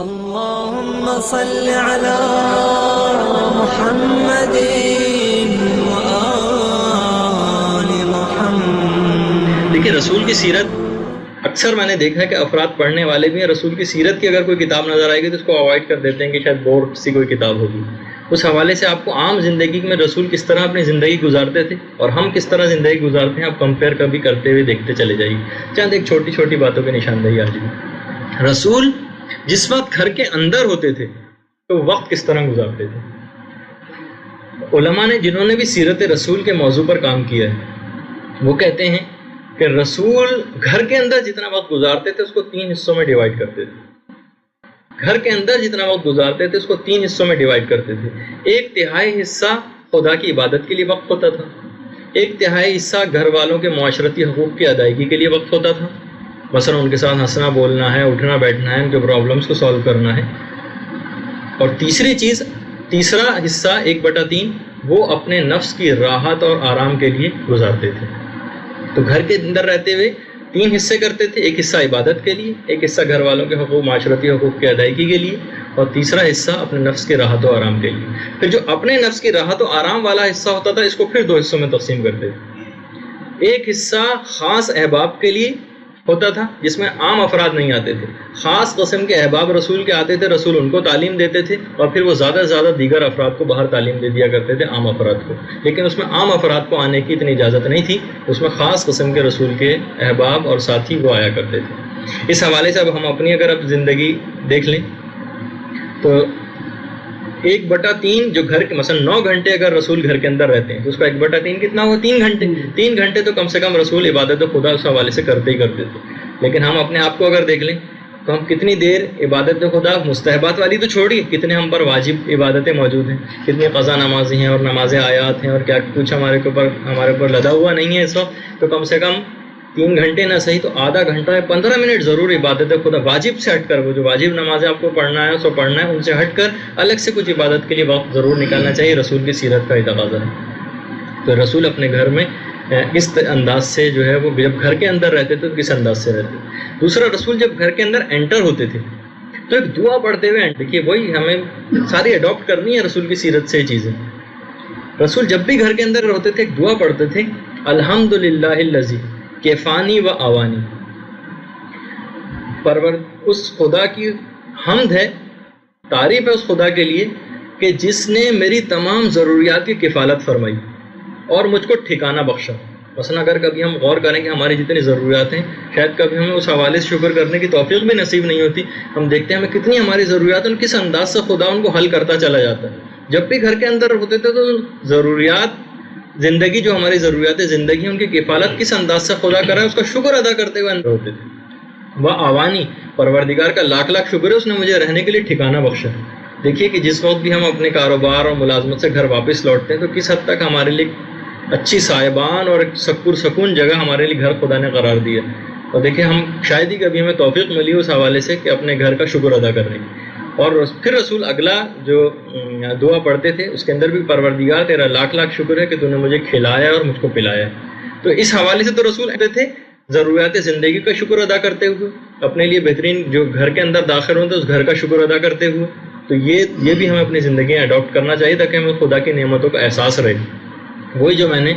اللهم صل على محمد وآل محمد. دیکھیے رسول کی سیرت اکثر میں نے دیکھا ہے کہ افراد پڑھنے والے بھی ہیں، رسول کی سیرت کی اگر کوئی کتاب نظر آئے گی تو اس کو اوائڈ کر دیتے ہیں کہ شاید بور سی کوئی کتاب ہوگی. اس حوالے سے آپ کو عام زندگی میں رسول کس طرح اپنی زندگی گزارتے تھے اور ہم کس طرح زندگی گزارتے ہیں آپ کمپیئر کبھی کرتے ہوئے دیکھتے چلے جائیے. چند ایک چھوٹی چھوٹی باتوں کی نشاندہی آج بھی. رسول جس وقت گھر کے اندر ہوتے تھے تو وقت کس طرح گزارتے تھے. علماء نے جنہوں نے بھی سیرت رسول کے موضوع پر کام کیا ہے وہ کہتے ہیں کہ رسول گھر کے اندر جتنا وقت گزارتے تھے اس کو 3 حصوں میں ڈیوائڈ کرتے تھے. گھر کے اندر جتنا وقت گزارتے تھے اس کو 3 حصوں میں ڈیوائڈ کرتے تھے. 1/3 حصہ خدا کی عبادت کے لیے وقت ہوتا تھا، 1/3 حصہ گھر والوں کے معاشرتی حقوق کی ادائیگی کے لیے وقت ہوتا تھا، مثلا ان کے ساتھ ہنسنا بولنا ہے، اٹھنا بیٹھنا ہے، ان کے پرابلمس کو سالو کرنا ہے. اور تیسرا حصہ 1/3 وہ اپنے نفس کی راحت اور آرام کے لیے گزارتے تھے. تو گھر کے اندر رہتے ہوئے 3 حصے کرتے تھے، 1 حصہ عبادت کے لیے، 1 حصہ گھر والوں کے حقوق معاشرتی حقوق کی ادائیگی کے لیے، اور تیسرا حصہ اپنے نفس کی راحت و آرام کے لیے. پھر جو اپنے نفس کی راحت و آرام والا حصہ ہوتا تھا اس کو پھر 2 حصوں میں تقسیم کرتے تھے. ایک حصہ خاص احباب کے لیے ہوتا تھا جس میں عام افراد نہیں آتے تھے، خاص قسم کے احباب رسول کے آتے تھے، رسول ان کو تعلیم دیتے تھے اور پھر وہ زیادہ سے زیادہ دیگر افراد کو باہر تعلیم دے دیا کرتے تھے، عام افراد کو. لیکن اس میں عام افراد کو آنے کی اتنی اجازت نہیں تھی، اس میں خاص قسم کے رسول کے احباب اور ساتھی وہ آیا کرتے تھے. اس حوالے سے اب ہم اپنی اگر اب زندگی دیکھ لیں تو 1/3 جو گھر کے مثلا 9 گھنٹے اگر رسول گھر کے اندر رہتے ہیں تو اس کا 1/3 کتنا ہوا؟ 3 گھنٹے. 3 گھنٹے تو کم سے کم رسول عبادت خدا اس حوالے سے کرتے ہی کرتے تھے. لیکن ہم اپنے آپ کو اگر دیکھ لیں تو ہم کتنی دیر عبادت خدا مستحبات والی تو چھوڑیے، کتنے ہم پر واجب عبادتیں موجود ہیں، کتنی قضا نمازیں ہیں اور نمازیں آیات ہیں اور کیا کچھ ہمارے اوپر لدا ہوا نہیں ہے اس وقت. تو کم سے کم 3 گھنٹے نہ صحیح تو آدھا گھنٹہ یا 15 منٹ ضرور عبادت خدا واجب سے ہٹ کر، وہ جو واجب نمازیں آپ کو پڑھنا ہے سو پڑھنا ہے، ان سے ہٹ کر الگ سے کچھ عبادت کے لیے وقت ضرور نکالنا چاہیے. رسول کی سیرت کا تقاضا ہے. تو رسول اپنے گھر میں اس انداز سے جو ہے وہ جب گھر کے اندر رہتے تھے تو کس انداز سے رہتے. دوسرا، رسول جب گھر کے اندر انٹر ہوتے تھے تو ایک دعا پڑھتے ہوئے دیکھیے وہی ہمیں ساری اڈاپٹ کرنی ہے رسول کی سیرت سے چیزیں. رسول جب بھی گھر کے اندر ہوتے تھے ایک دعا پڑھتے تھے، الحمدللہ الذی کفانی و اوانی. اس خدا کی حمد ہے، تعریف ہے اس خدا کے لیے کہ جس نے میری تمام ضروریات کی کفالت فرمائی اور مجھ کو ٹھکانہ بخشا. مثلا اگر کبھی ہم غور کریں کہ ہماری جتنی ضروریات ہیں شاید کبھی ہمیں اس حوالے سے شکر کرنے کی توفیق بھی نصیب نہیں ہوتی. ہم دیکھتے ہیں ہمیں کتنی ہماری ضروریات ہیں، کس انداز سے خدا ان کو حل کرتا چلا جاتا ہے. جب بھی گھر کے اندر ہوتے تھے تو ضروریات زندگی جو ہماری ضروریات زندگی ان کی کفالت کس انداز سے خدا کر رہا ہے اس کا شکر ادا کرتے ہوئے اندر ہوتے تھے. وہ آوانی، پروردگار کا لاکھ لاکھ شکر ہے اس نے مجھے رہنے کے لیے ٹھکانہ بخشا. دیکھیے کہ جس وقت بھی ہم اپنے کاروبار اور ملازمت سے گھر واپس لوٹتے ہیں تو کس حد تک ہمارے لیے اچھی صاحبان اور سکون جگہ ہمارے لیے گھر خدا نے قرار دیا. اور دیکھیں ہم شاید ہی کبھی ہمیں توفیق ملی اس حوالے سے کہ اپنے گھر کا شکر ادا کرنے کی. اور پھر رسول اگلا جو دعا پڑھتے تھے اس کے اندر بھی پروردگار تیرا لاکھ لاکھ شکر ہے کہ تو نے مجھے کھلایا اور مجھ کو پلایا. تو اس حوالے سے تو رسول کہتے تھے ضروریات زندگی کا شکر ادا کرتے ہوئے، اپنے لیے بہترین جو گھر کے اندر داخل ہوتے اس گھر کا شکر ادا کرتے ہوئے. تو یہ بھی ہمیں اپنی زندگی میں اڈاپٹ کرنا چاہیے تاکہ ہمیں خدا کی نعمتوں کا احساس رہے. وہی جو میں نے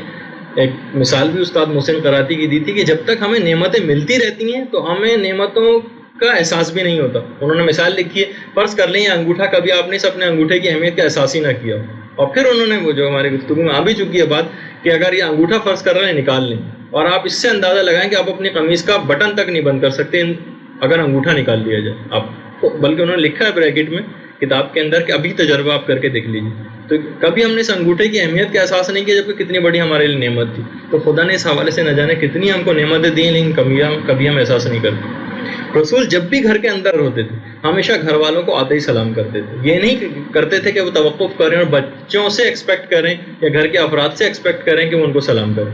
ایک مثال بھی استاد محسن قراتی کی دی تھی کہ جب تک ہمیں نعمتیں ملتی رہتی ہیں تو ہمیں نعمتوں کا احساس بھی نہیں ہوتا. انہوں نے مثال لکھی ہے، فرض کر لیں یہ انگوٹھا، کبھی آپ نے اپنے انگوٹھے کی اہمیت کا احساس ہی نہ کیا. اور پھر انہوں نے وہ جو ہماری گفتگو میں آ بھی چکی ہے بات کہ اگر یہ انگوٹھا فرض کر رہے ہیں نکال لیں اور آپ اس سے اندازہ لگائیں کہ آپ اپنی قمیض کا بٹن تک نہیں بند کر سکتے اگر انگوٹھا نکال لیا جائے آپ کو. بلکہ انہوں نے لکھا ہے بریکٹ میں کتاب کے اندر کہ ابھی تجربہ آپ کر کے دیکھ لیجیے. تو کبھی ہم نے اس انگوٹھے کی اہمیت کا احساس نہیں کیا جبکہ کتنی بڑی ہمارے لیے نعمت تھی. تو خدا نے اس حوالے سے نہ جانے کتنی ہم کو نعمتیں دی لیکن کبھی ہم احساس نہیں کرتے. رسول جب بھی گھر کے اندر ہوتے تھے ہمیشہ گھر والوں کو آتے ہی سلام کرتے تھے. یہ نہیں کرتے تھے کہ وہ توقف کریں اور بچوں سے ایکسپیکٹ کریں یا گھر کے افراد سے ایکسپیکٹ کریں کہ وہ ان کو سلام کریں.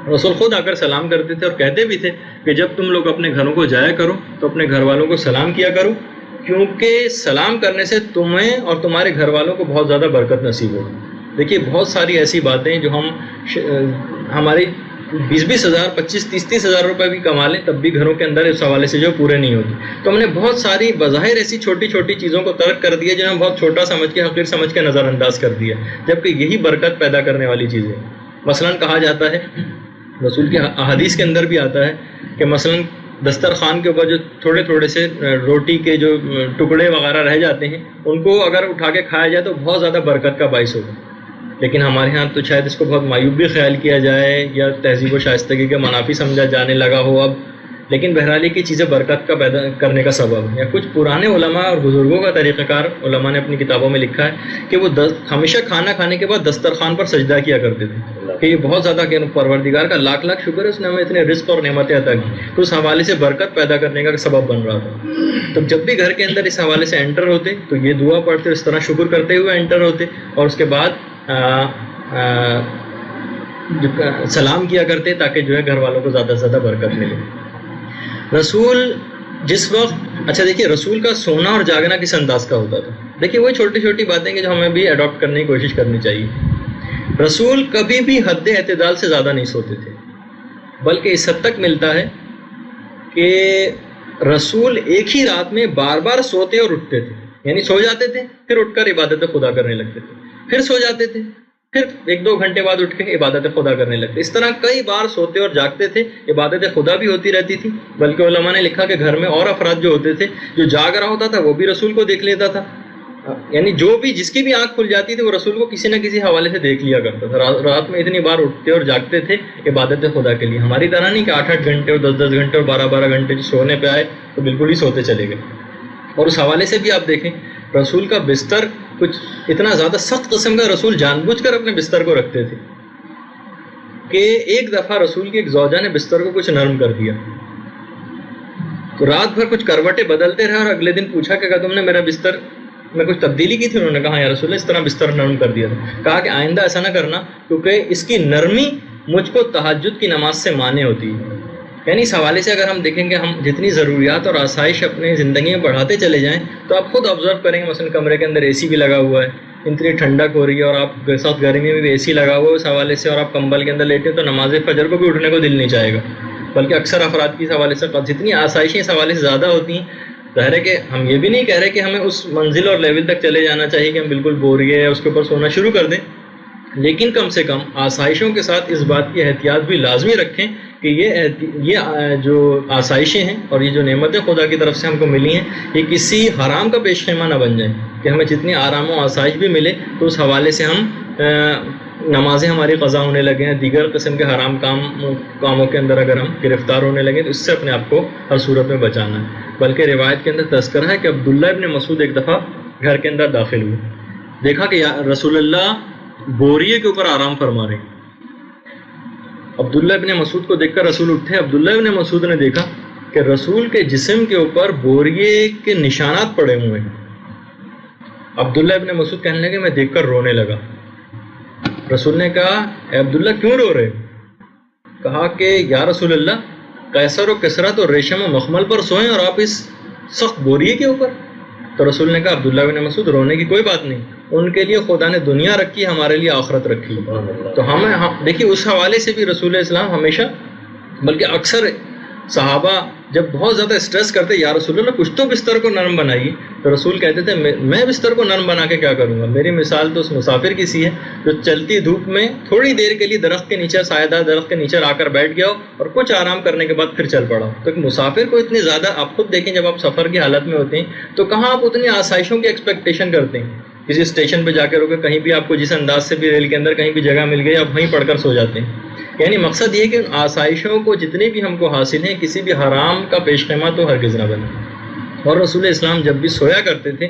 رسول خود آ کر سلام کرتے تھے اور کہتے بھی تھے کہ جب تم لوگ اپنے گھروں کو جایا کرو تو اپنے گھر والوں کو سلام کیا کرو، کیونکہ سلام کرنے سے تمہیں اور تمہارے گھر والوں کو بہت زیادہ برکت نصیب ہوگی. دیکھیے بہت ساری ایسی باتیں جو ہماری 20-20 ہزار 25-30 ہزار روپے بھی کما لیں تب بھی گھروں کے اندر اس حوالے سے جو پورے نہیں ہوتے. تو ہم نے بہت ساری بظاہر ایسی چھوٹی چھوٹی چیزوں کو ترک کر دیا جو ہم بہت چھوٹا سمجھ کے حقیر سمجھ کے نظر انداز کر دیا, جبکہ یہی برکت پیدا کرنے والی چیزیں. مثلاً کہا جاتا ہے, رسول کی احادیث کے اندر بھی آتا ہے کہ مثلاً دسترخوان کے اوپر جو تھوڑے تھوڑے سے روٹی کے جو ٹکڑے وغیرہ رہ جاتے ہیں ان کو اگر اٹھا کے کھایا جائے تو بہت زیادہ برکت کا باعث ہوگا. لیکن ہمارے ہاں تو شاید اس کو بہت معیوب بھی خیال کیا جائے یا تہذیب و شائستگی کے منافی سمجھا جانے لگا ہو اب. لیکن بہرحال کی چیزیں برکت کا پیدا کرنے کا سبب ہے. یا کچھ پرانے علماء اور بزرگوں کا طریقہ کار علماء نے اپنی کتابوں میں لکھا ہے کہ وہ ہمیشہ کھانا کھانے کے بعد دسترخوان پر سجدہ کیا کرتے تھے کہ یہ بہت زیادہ کہ پروردگار کا لاکھ لاکھ شکر ہے, اس نے ہمیں اتنے رزق اور نعمتیں عطا کی. تو اس حوالے سے برکت پیدا کرنے کا سبب بن رہا تھا. تو جب بھی گھر کے اندر اس حوالے سے انٹر ہوتے تو یہ دعا پڑھتے, اس طرح شکر کرتے ہوئے انٹر ہوتے, اور اس کے بعد سلام کیا کرتے تاکہ جو ہے گھر والوں کو زیادہ سے زیادہ برکت ملے. رسول جس وقت اچھا دیکھیے رسول کا سونا اور جاگنا کس انداز کا ہوتا تھا. دیکھیے وہی چھوٹی چھوٹی باتیں کہ جو ہمیں بھی اڈاپٹ کرنے کی کوشش کرنی چاہیے. رسول کبھی بھی حد اعتدال سے زیادہ نہیں سوتے تھے, بلکہ اس حد تک ملتا ہے کہ رسول ایک ہی رات میں بار بار سوتے اور اٹھتے تھے. یعنی سو جاتے تھے پھر اٹھ کر عبادت خدا کرنے لگتے تھے, پھر سو جاتے تھے پھر 1-2 گھنٹے بعد اٹھ کے عبادت خدا کرنے لگتے. اس طرح کئی بار سوتے اور جاگتے تھے, عبادت خدا بھی ہوتی رہتی تھی. بلکہ علماء نے لکھا کہ گھر میں اور افراد جو ہوتے تھے, جو جاگ رہا ہوتا تھا وہ بھی رسول کو دیکھ لیتا تھا. یعنی جو بھی جس کی بھی آنکھ کھل جاتی تھی وہ رسول کو کسی نہ کسی حوالے سے دیکھ لیا کرتا تھا. رات میں اتنی بار اٹھتے اور جاگتے تھے عبادت خدا کے لیے. ہماری طرح نہیں کہ 8-8 گھنٹے اور 10-10 گھنٹے اور 12-12 گھنٹے جو سونے پہ آئے تو بالکل ہی سوتے چلے گئے. اور اس حوالے سے بھی آپ دیکھیں رسول کا بستر کچھ اتنا زیادہ سخت قسم کا رسول جان بوجھ کر اپنے بستر کو رکھتے تھے کہ ایک دفعہ رسول کی ایک زوجہ نے بستر کو کچھ نرم کر دیا. تو رات بھر کچھ کروٹیں بدلتے رہے اور اگلے دن پوچھا کہ تم نے میرا بستر میں کچھ تبدیلی کی تھی. انہوں نے کہا یا رسول اللہ اس طرح بستر نرم کر دیا تھا. کہا کہ آئندہ ایسا نہ کرنا کیونکہ اس کی نرمی مجھ کو تہجد کی نماز سے مانع ہوتی ہے. یعنی اس حوالے سے اگر ہم دیکھیں گے ہم جتنی ضروریات اور آسائش اپنے زندگی میں بڑھاتے چلے جائیں تو آپ خود آبزرو کریں گے. مثلا کمرے کے اندر اے سی بھی لگا ہوا ہے, اتنی ٹھنڈک ہو رہی ہے اور آپ ساتھ گرمی میں بھی اے سی لگا ہوا ہے اس حوالے سے, اور آپ کمبل کے اندر لیٹے تو نماز فجر کو بھی اٹھنے کو دل نہیں چاہے گا. بلکہ اکثر افراد کی اس حوالے سے جتنی آسائشیں اس حوالے سے زیادہ ہوتی ہیں, ظاہر ہے کہ ہم یہ بھی نہیں کہہ رہے کہ ہمیں اس منزل اور لیول تک چلے جانا چاہیے کہ ہم بالکل بوریے اس کے اوپر سونا شروع کر دیں, لیکن کم سے کم آسائشوں کے ساتھ اس بات کی احتیاط بھی لازمی رکھیں کہ یہ جو آسائشیں ہیں اور یہ جو نعمتیں خدا کی طرف سے ہم کو ملی ہیں یہ کسی حرام کا پیش خیمہ نہ بن جائیں کہ ہمیں جتنی آرام و آسائش بھی ملے تو اس حوالے سے ہم نمازیں ہماری قضا ہونے لگے ہیں, دیگر قسم کے حرام کاموں کے اندر اگر ہم گرفتار ہونے لگے تو اس سے اپنے آپ کو ہر صورت میں بچانا ہے. بلکہ روایت کے اندر تذکرہ ہے کہ عبداللہ ابن مسعود ایک دفعہ گھر کے اندر داخل ہوئے, دیکھا کہ رسول اللہ بوریے کے اوپر آرام فرما رہے ہیں. عبداللہ ابن مسعود کو دیکھ کر رسول اٹھے. عبداللہ ابن مسعود نے دیکھا کہ رسول کے جسم کے اوپر بوریے کے نشانات پڑے ہوئے ہیں. عبداللہ ابن مسعود کہنے لگے میں دیکھ کر رونے لگا. رسول نے کہا اے عبداللہ کیوں رو رہے؟ کہا کہ یا رسول اللہ قیصر و کسرا تو ریشم و مخمل پر سوئیں اور آپ اس سخت بوریے کے اوپر. تو رسول نے کہا عبداللہ بن مسعود رونے کی کوئی بات نہیں, ان کے لیے خدا نے دنیا رکھی, ہمارے لیے آخرت رکھی. تو ہمیں دیکھیے اس حوالے سے بھی رسول اسلام ہمیشہ بلکہ اکثر صحابہ جب بہت زیادہ اسٹریس کرتے یا رسول اللہ کچھ تو بستر کو نرم بنائیے, تو رسول کہتے تھے میں بستر کو نرم بنا کے کیا کروں گا, میری مثال تو اس مسافر کی سی ہے جو چلتی دھوپ میں تھوڑی دیر کے لیے درخت کے نیچے سایہ دار درخت کے نیچے آ کر بیٹھ گیا ہو اور کچھ آرام کرنے کے بعد پھر چل پڑا ہو. تو ایک مسافر کو اتنی زیادہ آپ خود دیکھیں جب آپ سفر کی حالت میں ہوتے ہیں تو کہاں آپ اتنی آسائشوں کی ایکسپیکٹیشن کرتے ہیں. کسی اسٹیشن پہ جا کے روکے, کہیں بھی آپ کو جس انداز سے بھی ریل کے اندر کہیں بھی جگہ مل گئی آپ وہیں پڑھ کر سو جاتے ہیں. یعنی مقصد یہ کہ ان آسائشوں کو جتنے بھی ہم کو حاصل ہیں کسی بھی حرام کا پیش خیمہ تو ہرگز نہ بنے. اور رسول اسلام جب بھی سویا کرتے تھے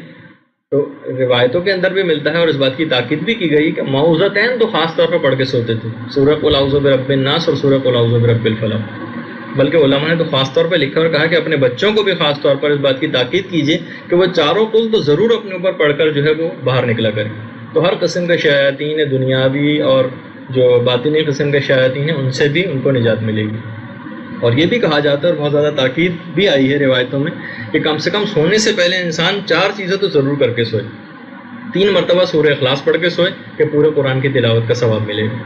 تو روایتوں کے اندر بھی ملتا ہے اور اس بات کی تاکید بھی کی گئی کہ معوذتین تو خاص طور پر پڑھ کے سوتے تھے, سورہ قل اعوذ برب الناس اور سورہ قل اعوذ برب الفلق. بلکہ علماء نے تو خاص طور پہ لکھا اور کہا کہ اپنے بچوں کو بھی خاص طور پر اس بات کی تاکید کیجیے کہ وہ چاروں قل تو ضرور اپنے اوپر پڑھ کر جو ہے وہ باہر نکلا کریں. تو ہر قسم کے شیاطین دنیاوی اور جو باطنی قسم کے شیاطین ہیں ان سے بھی ان کو نجات ملے گی. اور یہ بھی کہا جاتا ہے اور بہت زیادہ تاکید بھی آئی ہے روایتوں میں کہ کم سے کم سونے سے پہلے انسان 4 چیزیں تو ضرور کر کے سوئے. 3 مرتبہ سورہ اخلاص پڑھ کے سوئے کہ پورے قرآن کی تلاوت کا ثواب ملے گا.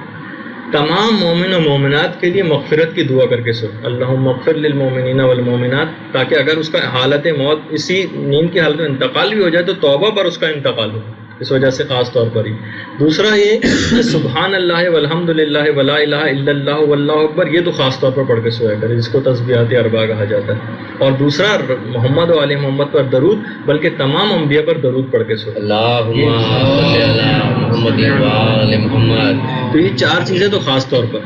تمام مومن و مومنات کے لیے مغفرت کی دعا کر کے سو، اللہم اغفر للمومنین والمومنات، تاکہ اگر اس کا حالت موت اسی نیند کی حالت میں انتقال بھی ہو جائے تو توبہ پر اس کا انتقال ہو، اس وجہ سے خاص طور پر ہی۔ دوسرا یہ کہ سبحان اللہ والحمد للہ ولا الہ الا اللہ واللہ اکبر، یہ تو خاص طور پر پڑھ کے سویا کرے، جس کو تسبیحات اربعہ کہا جاتا ہے۔ اور دوسرا محمد و آل محمد پر درود، بلکہ تمام انبیاء پر درود پڑھ کے سویا۔ اللہم صلی علی محمد و آل محمد۔ تو یہ چار چیزیں تو خاص طور پر،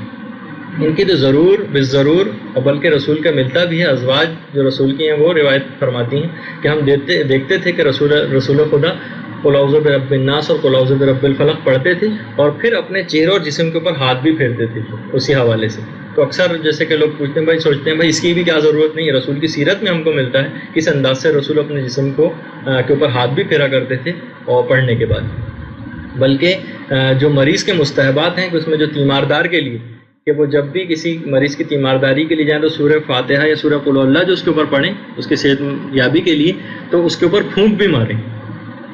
ان کی تو ضرور بالضرور، اور بلکہ رسول کا ملتا بھی ہے۔ ازواج جو رسول کی ہیں وہ روایت فرماتی ہیں کہ ہم دیکھتے تھے کہ رسول خدا قل اعوذ برب الناس اور قل اعوذ برب الفلق پڑھتے تھے، اور پھر اپنے چہرے اور جسم کے اوپر ہاتھ بھی پھیرتے تھے اسی حوالے سے۔ تو اکثر جیسے کہ لوگ پوچھتے ہیں، بھائی سوچتے ہیں بھائی اس کی بھی کیا ضرورت نہیں ہے، رسول کی سیرت میں ہم کو ملتا ہے کس انداز سے رسول اپنے جسم کو کے اوپر ہاتھ بھی پھیرا کرتے تھے اور پڑھنے کے بعد۔ بلکہ جو مریض کے مستحبات ہیں کہ اس میں جو تیماردار کے لیے کہ وہ جب بھی کسی مریض کی تیمارداری کے لیے جائیں تو سورہ فاتحہ یا سورہ قل اللہ جو اس کے اوپر پڑھیں اس کی صحت یابی کے لیے، تو اس کے اوپر پھونک بھی ماریں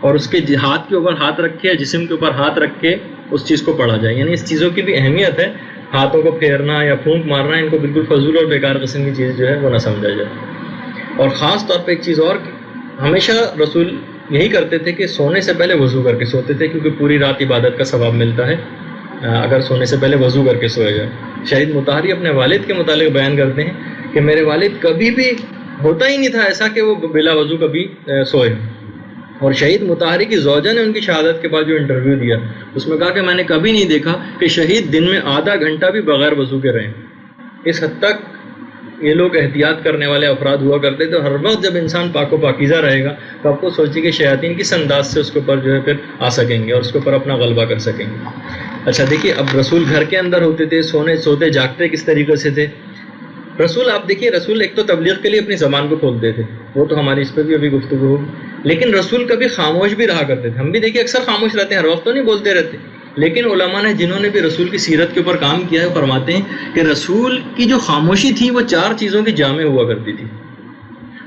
اور اس کے ہاتھ کے اوپر ہاتھ رکھ کے، جسم کے اوپر ہاتھ رکھ کے اس چیز کو پڑھا جائے۔ یعنی اس چیزوں کی بھی اہمیت ہے، ہاتھوں کو پھیرنا یا پھونک مارنا، ان کو بالکل فضول اور بیکار قسم کی چیز جو ہے وہ نہ سمجھا جائے۔ اور خاص طور پہ ایک چیز اور، ہمیشہ رسول یہی کرتے تھے کہ سونے سے پہلے وضو کر کے سوتے تھے، کیونکہ پوری رات عبادت کا ثواب ملتا ہے اگر سونے سے پہلے وضو کر کے سویا جائے۔ شہید مطہری اپنے والد کے متعلق بیان کرتے ہیں کہ میرے والد کبھی بھی ہوتا ہی نہیں تھا ایسا کہ وہ بلا وضو کبھی سوئے۔ اور شہید مطہری کی زوجہ نے ان کی شہادت کے بعد جو انٹرویو دیا اس میں کہا کہ میں نے کبھی نہیں دیکھا کہ شہید دن میں آدھا گھنٹہ بھی بغیر وضو کے رہیں۔ اس حد تک یہ لوگ احتیاط کرنے والے افراد ہوا کرتے تھے۔ ہر وقت جب انسان پاک و پاکیزہ رہے گا تو آپ کو سوچیے کہ شیاطین کس انداز سے اس کے اوپر جو ہے پھر آ سکیں گے اور اس کے اوپر اپنا غلبہ کر سکیں گے۔ اچھا دیکھیے، اب رسول گھر کے اندر ہوتے تھے، سوتے جاگتے کس طریقے سے تھے رسول؟ آپ دیکھیے، رسول ایک تو تبلیغ کے لیے اپنی زبان کو کھولتے تھے، وہ تو ہماری اس پہ بھی ابھی گفتگو ہوگی، لیکن رسول کبھی خاموش بھی رہا کرتے تھے۔ ہم بھی دیکھیے اکثر خاموش رہتے ہیں، ہر وقت تو نہیں بولتے رہتے، لیکن علماء نے جنہوں نے بھی رسول کی سیرت کے اوپر کام کیا ہے وہ فرماتے ہیں کہ رسول کی جو خاموشی تھی وہ چار چیزوں کی جامع ہوا کرتی تھی۔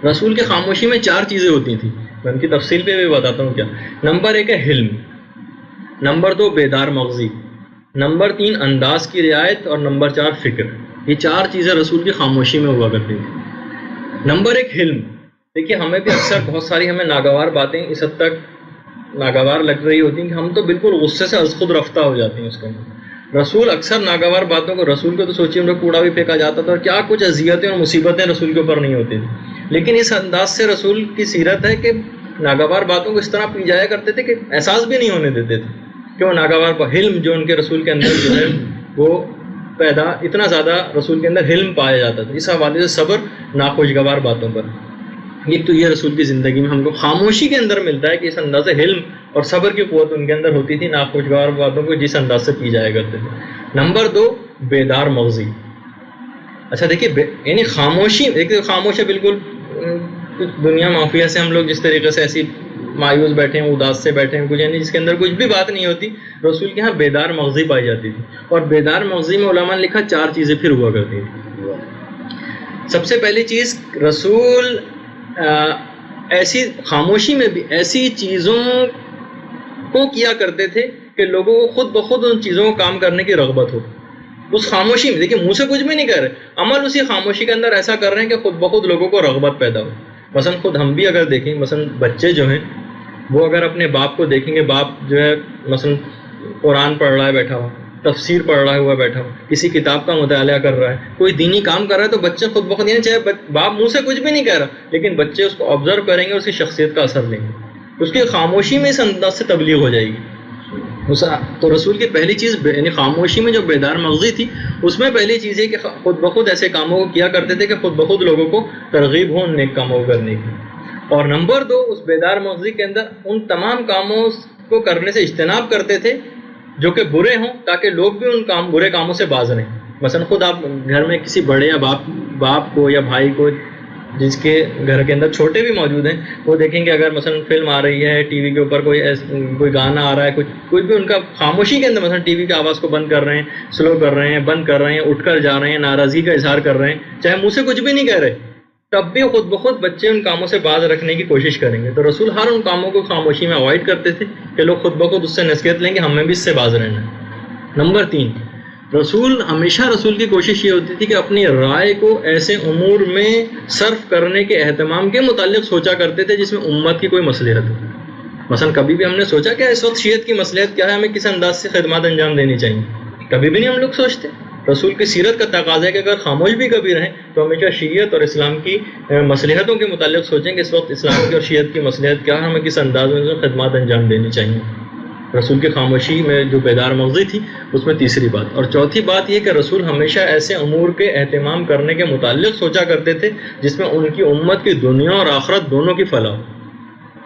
رسول کی خاموشی میں چار چیزیں ہوتی تھیں، میں ان کی تفصیل پہ بھی بتاتا ہوں کیا۔ نمبر ایک ہے حلم، نمبر دو بیدار مغزی، نمبر تین انداز کی رعایت، اور نمبر چار فکر۔ یہ چار چیزیں رسول کی خاموشی میں ہوا کرتی تھی۔ نمبر ایک حلم، دیکھیے ہمیں بھی اکثر بہت ساری ہمیں ناگوار باتیں اس حد تک ناگوار لگ رہی ہوتی ہیں کہ ہم تو بالکل غصے سے از خود رفتہ ہو جاتے ہیں اس کے اندر۔ رسول اکثر ناگوار باتوں کو، رسول کو تو سوچیے ہم لوگ کوڑا بھی پھینکا جاتا تھا اور کیا کچھ اذیتیں اور مصیبتیں رسول کے اوپر نہیں ہوتی تھیں، لیکن اس انداز سے رسول کی سیرت ہے کہ ناگوار باتوں کو اس طرح پی جایا کرتے تھے کہ احساس بھی نہیں ہونے دیتے تھے کہ وہ ناگوار حلم جو ان کے رسول کے اندر جو ہے وہ پیدا، اتنا زیادہ رسول کے اندر حلم پایا جاتا تھا۔ اس حوالے سے صبر ناخوشگوار باتوں پر، ایک تو یہ رسول کی زندگی میں ہم کو خاموشی کے اندر ملتا ہے کہ اس انداز سے حلم اور صبر کی قوت ان کے اندر ہوتی تھی، ناخوشگوار باتوں کو جس انداز سے پی جایا کرتے تھے۔ نمبر دو بیدار مغزی۔ اچھا دیکھیے، یعنی خاموشی، ایک تو خاموش ہے بالکل، دنیا مافیا سے ہم لوگ جس طریقے سے ایسی مایوس بیٹھے ہیں، اداس سے بیٹھے ہیں، کچھ یعنی جس کے اندر کچھ بھی بات نہیں ہوتی، رسول کے ہاں بیدار مغزی پائی جاتی تھی۔ اور بیدار مغزی میں علماء نے لکھا چار چیزیں پھر ہوا کرتی تھی۔ سب سے پہلی چیز، رسول ایسی خاموشی میں بھی ایسی چیزوں کو کیا کرتے تھے کہ لوگوں کو خود بخود ان چیزوں کو کام کرنے کی رغبت ہو۔ اس خاموشی میں دیکھیے، منہ سے کچھ بھی نہیں کر رہے، عمل اسی خاموشی کے اندر ایسا کر رہے ہیں کہ خود بخود لوگوں کو رغبت پیدا ہو۔ مثلا خود ہم بھی اگر دیکھیں، مثلا بچے جو ہیں وہ اگر اپنے باپ کو دیکھیں گے، باپ جو ہے مثلا قرآن پڑھ رہا ہے بیٹھا ہوا، تفسیر پڑھ رہا ہوا بیٹھا ہوا، کسی کتاب کا مطالعہ کر رہا ہے، کوئی دینی کام کر رہا ہے، تو بچے خود بخود، یعنی چاہے باپ منہ سے کچھ بھی نہیں کہہ رہا لیکن بچے اس کو آبزرو کریں گے، اس کی شخصیت کا اثر لیں گے، اس کی خاموشی میں اس انداز سے تبلیغ ہو جائے گی۔ تو رسول کی پہلی چیز یعنی خاموشی میں جو بیدار مغزی تھی، اس میں پہلی چیز ہے کہ خود بخود ایسے کاموں کو کیا کرتے تھے کہ خود بخود لوگوں کو ترغیب ہو ان نیک کاموں کو کرنے کی۔ اور نمبر دو، اس بیدار مغزی کے اندر ان تمام کاموں کو کرنے سے اجتناب کرتے تھے جو کہ برے ہوں، تاکہ لوگ بھی ان برے کاموں سے باز رہیں۔ مثلا خود آپ گھر میں کسی بڑے یا باپ کو یا بھائی کو، جس کے گھر کے اندر چھوٹے بھی موجود ہیں، وہ دیکھیں گے اگر مثلا فلم آ رہی ہے، ٹی وی کے اوپر کوئی گانا آ رہا ہے، کوئی بھی ان کا خاموشی کے اندر مثلا ٹی وی کی آواز کو بند کر رہے ہیں، سلو کر رہے ہیں، بند کر رہے ہیں، اٹھ کر جا رہے ہیں، ناراضگی کا اظہار کر رہے ہیں، چاہے منہ سے کچھ بھی نہیں کہہ رہے، تب بھی خود بخود بچے ان کاموں سے باز رکھنے کی کوشش کریں گے۔ تو رسول ہر ان کاموں کو خاموشی میں اوائڈ کرتے تھے کہ لوگ خود بخود اس سے نصیحت لیں گے، ہمیں بھی اس سے باز رہنا ہے۔ نمبر تین، رسول ہمیشہ رسول کی کوشش یہ ہوتی تھی کہ اپنی رائے کو ایسے امور میں صرف کرنے کے اہتمام کے متعلق سوچا کرتے تھے جس میں امت کی کوئی مصلحت ہو. مثلا کبھی بھی ہم نے سوچا کہ اس وقت شیعت کی مصلحت کیا ہے, ہمیں کس انداز سے خدمات انجام دینی چاہیے, کبھی بھی نہیں ہم لوگ سوچتے. رسول کی سیرت کا تقاضا ہے کہ اگر خاموش بھی کبھی رہیں تو ہمیشہ شیعت اور اسلام کی مصلحتوں کے متعلق سوچیں کہ اس وقت اسلام کی اور شیعت کی مصلحت کیا ہے, ہمیں کس انداز میں خدمات انجام دینی چاہیے. رسول کی خاموشی میں جو بیدار مغزی تھی اس میں تیسری بات. اور چوتھی بات یہ کہ رسول ہمیشہ ایسے امور کے اہتمام کرنے کے متعلق سوچا کرتے تھے جس میں ان کی امت کی دنیا اور آخرت دونوں کی فلاح ہو.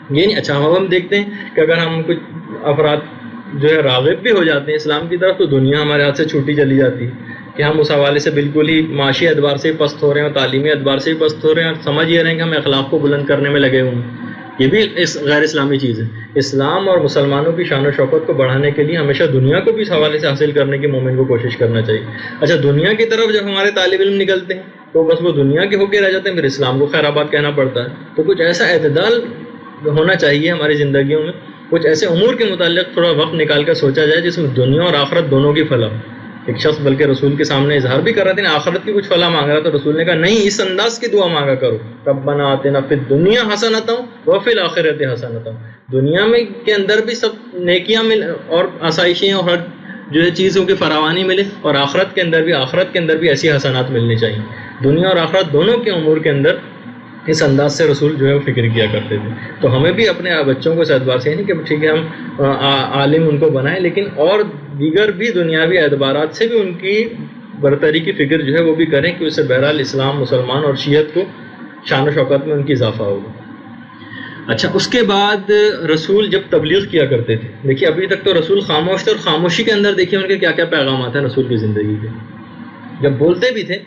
یہ نہیں, اچھا ہم دیکھتے ہیں کہ اگر ہم کچھ افراد جو ہے راغب بھی ہو جاتے ہیں اسلام کی طرف تو دنیا ہمارے ہاتھ سے چھوٹی چلی جاتی ہے کہ ہم اس حوالے سے بالکل ہی معاشی اعتبار سے پست ہو رہے ہیں اور تعلیمی اعتبار سے بھی پست ہو رہے ہیں, اور سمجھ یہ رہے ہیں کہ ہم اخلاق کو بلند کرنے میں لگے ہوئے ہیں. یہ بھی غیر اسلامی چیز ہے. اسلام اور مسلمانوں کی شان و شوکت کو بڑھانے کے لیے ہمیشہ دنیا کو بھی اس حوالے سے حاصل کرنے کی مومن کو کوشش کرنا چاہیے. اچھا دنیا کی طرف جب ہمارے طالب علم نکلتے ہیں تو بس وہ دنیا کے ہو کے رہ جاتے ہیں, پھر اسلام کو خیر آباد کہنا پڑتا ہے. تو کچھ ایسا اعتدال ہونا چاہیے ہماری زندگیوں میں, کچھ ایسے امور کے متعلق تھوڑا وقت نکال کر سوچا جائے جس میں دنیا اور آخرت دونوں کی فلاح. ایک شخص بلکہ رسول کے سامنے اظہار بھی کر رہا تھا, آخرت کی کچھ فلاح مانگ رہا, تو رسول نے کہا نہیں, اس انداز کی دعا مانگا کرو, ربنا آتنا فی الدنیا حسنۃ وفی الآخرۃ حسنۃ. دنیا میں کے اندر بھی سب نیکیاں مل اور آسائشیں اور ہر جو ہے چیزوں کی فراوانی ملے, اور آخرت کے اندر بھی ایسی حسنات ملنی چاہیے. دنیا اور آخرت دونوں کے امور کے اندر اس انداز سے رسول جو ہے وہ فکر کیا کرتے تھے. تو ہمیں بھی اپنے بچوں کو اس اعتبار سے نہیں کہ ٹھیک ہے ہم عالم ان کو بنائیں, لیکن اور دیگر بھی دنیاوی اعتبارات سے بھی ان کی برتری کی فکر جو ہے وہ بھی کریں کہ اس سے بہرحال اسلام, مسلمان اور شیعت کو شان و شوکت میں ان کی اضافہ ہوگا. اچھا اس کے بعد رسول جب تبلیغ کیا کرتے تھے, دیکھیے ابھی تک تو رسول خاموش تھے, اور خاموشی کے اندر دیکھیے ان کے کیا کیا پیغامات ہیں رسول کی زندگی کے. جب بولتے بھی تھے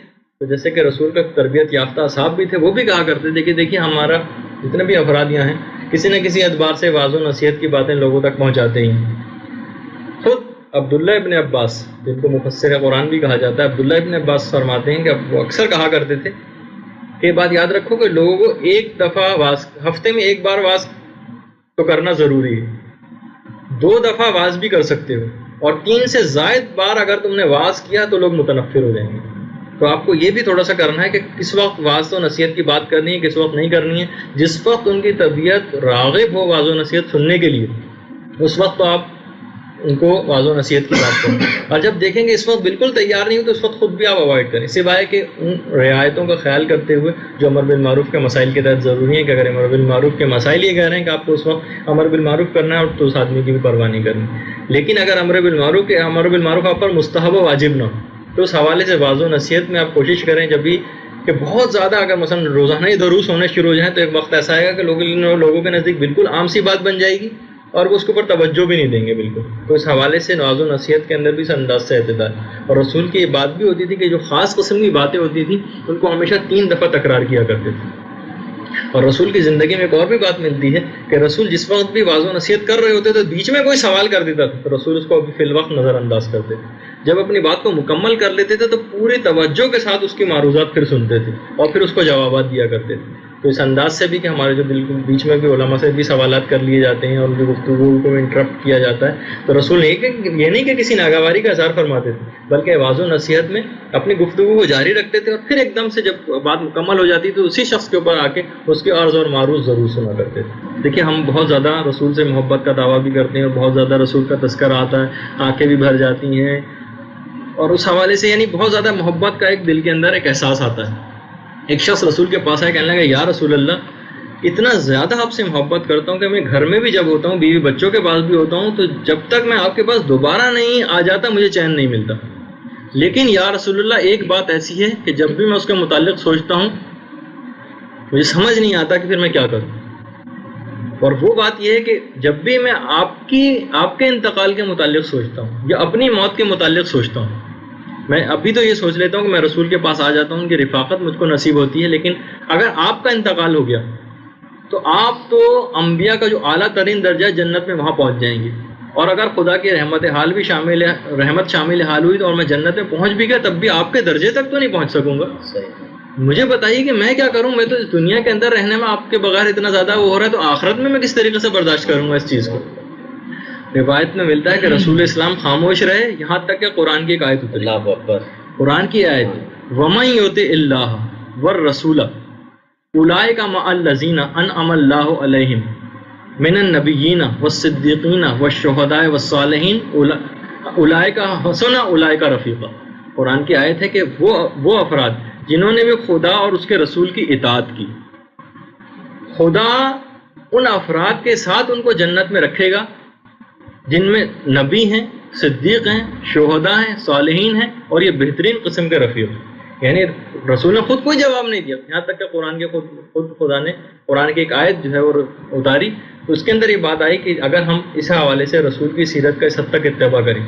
تو جیسے کہ رسول کا تربیت یافتہ اصحاب بھی تھے, وہ بھی کہا کرتے تھے کہ دیکھیے ہمارا جتنے بھی افراد یہاں ہیں کسی نہ کسی اعتبار سے واضح و نصیحت کی باتیں لوگوں تک پہنچاتے ہی ہیں. خود عبداللہ ابن عباس جن کو مفسر قرآن بھی کہا جاتا ہے, عبداللہ ابن عباس فرماتے ہیں کہ وہ اکثر کہا کرتے تھے کہ بات یاد رکھو کہ لوگوں کو ایک دفعہ ہفتے میں ایک بار واز تو کرنا ضروری ہے, 2 دفعہ واز بھی کر سکتے ہو, اور 3 سے زائد بار اگر تم نے واز کیا تو لوگ متنفر ہو جائیں گے. تو آپ کو یہ بھی تھوڑا سا کرنا ہے کہ کس وقت واضح و نصیحت کی بات کرنی ہے, کس وقت نہیں کرنی ہے. جس وقت ان کی طبیعت راغب ہو واضح و نصیحت سننے کے لیے اس وقت تو آپ ان کو واضح و نصیحت کی بات کریں, اور جب دیکھیں گے اس وقت بالکل تیار نہیں ہو تو اس وقت خود بھی آپ اوائڈ کریں, سوائے کہ ان رعایتوں کا خیال کرتے ہوئے جو امر بالمعروف کے مسائل کے تحت ضروری ہیں. کہ اگر امر بالمعروف کے مسائل یہ کہہ رہے ہیں کہ آپ کو اس وقت امر بالمعروف کرنا ہے اور تو اس آدمی کی بھی پرواہ نہیں کرنی, لیکن اگر امر بالمعروف آپ پر مستحب و واجب نہ ہو تو اس حوالے سے واضح و نصیحت میں آپ کوشش کریں جب بھی کہ بہت زیادہ اگر مثلا روزانہ ہی دروس ہونے شروع ہو جائیں تو ایک وقت ایسا آئے گا کہ لوگوں کے نزدیک بالکل عام سی بات بن جائے گی اور وہ اس کے اوپر توجہ بھی نہیں دیں گے بالکل. تو اس حوالے سے واضح و نصیحت کے اندر بھی اس انداز سے اعتدال. اور رسول کی یہ بات بھی ہوتی تھی کہ جو خاص قسم کی باتیں ہوتی تھیں ان کو ہمیشہ 3 دفعہ تکرار کیا کرتے تھے. اور رسول کی زندگی میں ایک اور بھی بات ملتی ہے کہ رسول جس وقت بھی واضح و نصیحت کر رہے ہوتے تو بیچ میں کوئی سوال کر دیتا تھا تو رسول اس کو فی الوقت نظر انداز کرتے تھے. جب اپنی بات کو مکمل کر لیتے تھے تو پوری توجہ کے ساتھ اس کی معروضات پھر سنتے تھے اور پھر اس کو جوابات دیا کرتے تھے. تو اس انداز سے بھی کہ ہمارے جو بالکل بیچ میں بھی علماء سے بھی سوالات کر لیے جاتے ہیں اور ان کی گفتگو کو انٹرپٹ کیا جاتا ہے تو رسول نے یہ نہیں کہ کسی ناگواری کا اظہار فرماتے تھے بلکہ واضح و نصیحت میں اپنی گفتگو کو جاری رکھتے تھے اور پھر ایک دم سے جب بات مکمل ہو جاتی تو اسی شخص کے اوپر آ کے اس کے عرض اور معروض ضرور سنا کرتے تھے. دیکھیے ہم بہت زیادہ رسول سے محبت کا دعویٰ بھی کرتے ہیں اور بہت زیادہ رسول کا تذکرہ آتا ہے, آنکھیں بھی بھر جاتی ہیں اور اس حوالے سے یعنی بہت زیادہ محبت کا ایک دل کے اندر ایک احساس آتا ہے. ایک شخص رسول کے پاس آئے کہنے لگا یا رسول اللہ اتنا زیادہ آپ سے محبت کرتا ہوں کہ میں گھر میں بھی جب ہوتا ہوں بیوی بچوں کے پاس بھی ہوتا ہوں تو جب تک میں آپ کے پاس دوبارہ نہیں آ جاتا مجھے چین نہیں ملتا, لیکن یا رسول اللہ ایک بات ایسی ہے کہ جب بھی میں اس کے متعلق سوچتا ہوں مجھے سمجھ نہیں آتا کہ پھر میں کیا کروں. اور وہ بات یہ ہے کہ جب بھی میں آپ کے انتقال کے متعلق سوچتا ہوں یا اپنی موت کے متعلق سوچتا ہوں میں ابھی تو یہ سوچ لیتا ہوں کہ میں رسول کے پاس آ جاتا ہوں, ان کی رفاقت مجھ کو نصیب ہوتی ہے, لیکن اگر آپ کا انتقال ہو گیا تو آپ تو انبیاء کا جو اعلیٰ ترین درجہ جنت میں وہاں پہنچ جائیں گے, اور اگر خدا کی رحمت حال بھی شامل حال ہوئی تو اور میں جنت میں پہنچ بھی گیا تب بھی آپ کے درجے تک تو نہیں پہنچ سکوں گا. مجھے بتائیے کہ میں کیا کروں, میں تو اس دنیا کے اندر رہنے میں آپ کے بغیر اتنا زیادہ وہ ہو رہا ہے تو آخرت میں کس طریقے سے برداشت کروں گا اس چیز کو. روایت میں ملتا ہے کہ رسول اسلام خاموش رہے یہاں تک کہ قرآن کی ایک آیت اتری. اللہ اکبر. قرآن کی آیت وَمَن يُطِعِ اللَّهَ وَالرَّسُولَ أُولَٰئِكَ مَعَ الَّذِينَ أَنْعَمَ اللَّهُ عَلَيْهِمْ مِنَ النَّبِيِّينَ وَالصِّدِّيقِينَ وَالشُّهَدَاءِ وَالصَّالِحِينَ أُولَٰئِكَ حَسُنَ أُولَٰئِكَ رَفِيقًا. قرآن کی آیت ہے کہ وہ افراد جنہوں نے بھی خدا اور اس کے رسول کی اطاعت کی، خدا ان افراد کے ساتھ ان کو جنت میں رکھے گا جن میں نبی ہیں، صدیق ہیں، شہداء ہیں، صالحین ہیں، اور یہ بہترین قسم کے رفیق. یعنی رسول نے خود کوئی جواب نہیں دیا، یہاں تک کہ قرآن کے خود خدا نے قرآن کی ایک آیت جو ہے وہ اتاری تو اس کے اندر یہ بات آئی کہ اگر ہم اس حوالے سے رسول کی سیرت کا اس حد تک اتباع کریں،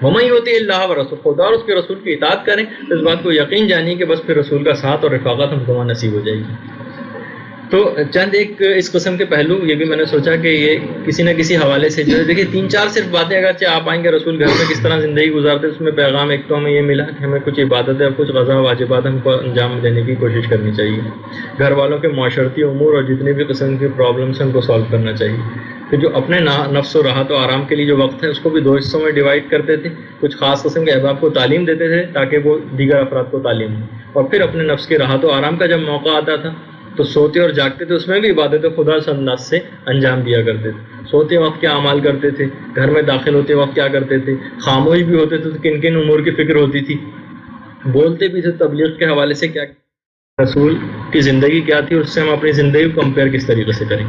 وَمَن يُطِعِ اللَّهَ وَرَسُولَهُ، خدا اور اس کے رسول کی اطاعت کریں، تو اس بات کو یقین جانیے کہ بس پھر رسول کا ساتھ اور رفاقت ہم کو نصیب ہو جائے گی. تو چند ایک اس قسم کے پہلو یہ بھی میں نے سوچا کہ یہ کسی نہ کسی حوالے سے جو ہے دیکھیے 3-4 صرف باتیں اگرچہ آپ آئیں گے رسول گھر میں کس طرح زندگی گزارتے اس میں پیغام ایک تو ہمیں یہ ملا کہ ہمیں کچھ عبادت ہے، کچھ غزا واجبات ہم کو انجام دینے کی کوشش کرنی چاہیے، گھر والوں کے معاشرتی امور اور جتنے بھی قسم کی پرابلمس ہیں ان کو سالو کرنا چاہیے. کہ جو اپنے نفس و راحت و آرام کے لیے جو وقت ہے اس کو بھی 2 حصوں میں ڈیوائڈ کرتے تھے، کچھ خاص قسم کے احباب کو تعلیم دیتے تھے تاکہ وہ دیگر افراد کو تعلیم دیں، اور پھر اپنے نفس کی راحت و آرام کا جب موقع آتا تھا تو سوتے اور جاگتے تھے، اس میں بھی عبادت خدا سے انداز سے انجام دیا کرتے تھے. سوتے وقت کیا اعمال کرتے تھے، گھر میں داخل ہوتے وقت کیا کرتے تھے، خاموش بھی ہوتے تھے تو کن کن امور کی فکر ہوتی تھی، بولتے بھی تھے تبلیغ کے حوالے سے کیا رسول کی زندگی کیا تھی، اور اس سے ہم اپنی زندگی کو کمپیئر کس طریقے سے کریں.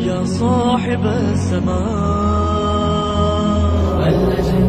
يا صاحب السماء اللجن